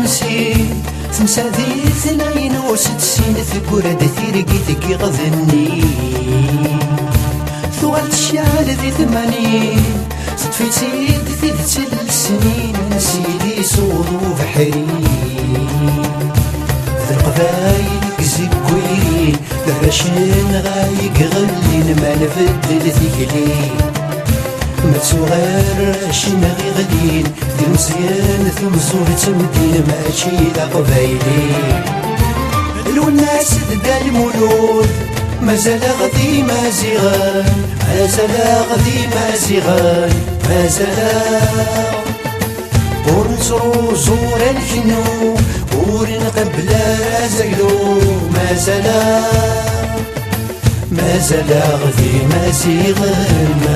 نسي تنسى ذي 62 ثقورة ثيرقي ثقي غذني ثوالت الشعال ذي 80 صدفي تسيد ذي 3 سنين نسيدي صوض بحري ذي القبايل كزكويرين لهرشن غايق غلين ما نفدل ثقلين ما تسوغر راشين غي غدين دير مزيان ثم زور تمدين ماشي ذا قبايلين الوناس دا المولود مازال غدي مازيغان مازال غدي مازيغان مازال ونصرو زور الكنو ونقبل رازقلو مازال غدي مازيغان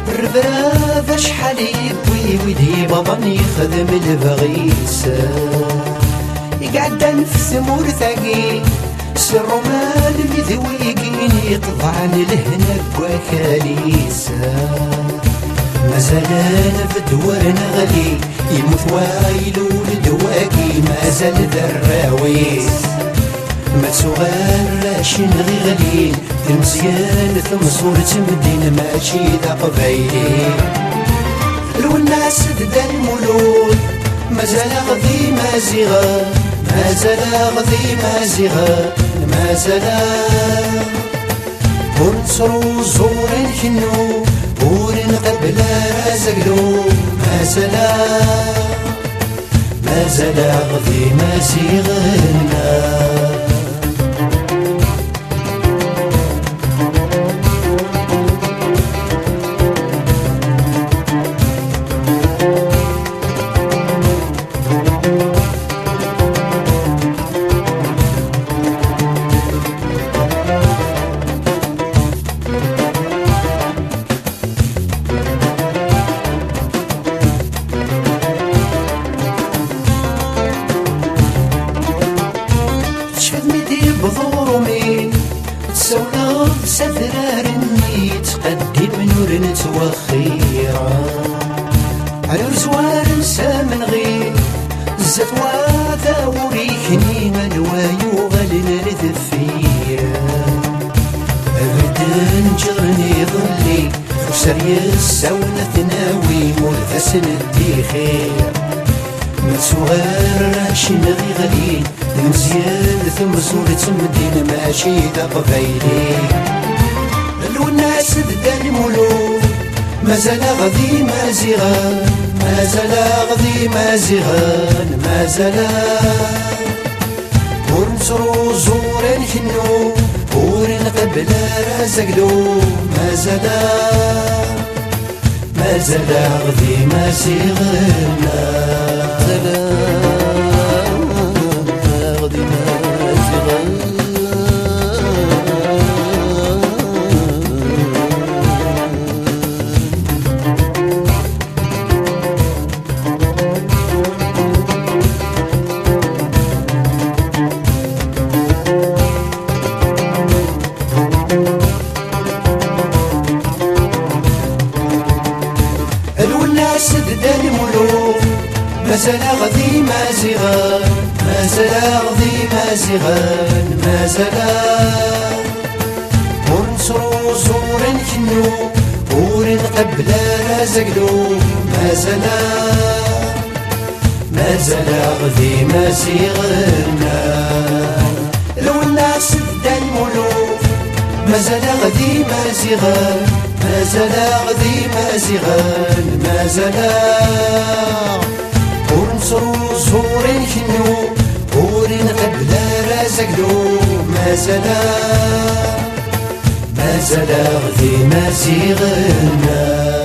الربراب شحال يبوي ويدي بابا يخدم البغيسة يقعد نفس ثمور ثقيل سرو مال مذويقين يطلع لهنا بوكاليسة مازال نفدورنا غلي يموت وايل ولدواقي مازال ذراويس ما تسوغر راشين غي غليل مزيان ثم صورة مدينة ماشي ذا قبايلين الوناس دا المولود مازال غذي مازيغان مازال غذي مازيغان مازال ونصرو زور الكنو ونقبل رازقلو مازال غذي مازيغان بظرومي تسولغ سفرارني تقدم نور نتوخيرا على رزوار نسى من غير الزتوى ثاوريكني ملوايو غلنا لذفيرا أبدا جرني ظلي وسري السونة ثناوي مرثس ندي خير ما تسوغر راشين غي غليل مزيان ثم زورة مدينة ماشي ذا قبايلين الوناس دا المولود مازال غذي مازيغان مازال غذي مازيغان مازال ونصرو زور الكنو ونقبل رازقلو مازال غذي مازيغان الوناس دا المولود مازال غذي مازيغان مازال غذي مازيغان مازال ونصرو زور الكنو ونقبل رازقلو مازال غذي مازيغان الوناس دا المولود مازال غذي مازيغان مازال غذي مازيغان مازال ونصرو زور الكنو ونقبل رازقلو مازال غذي مازيغان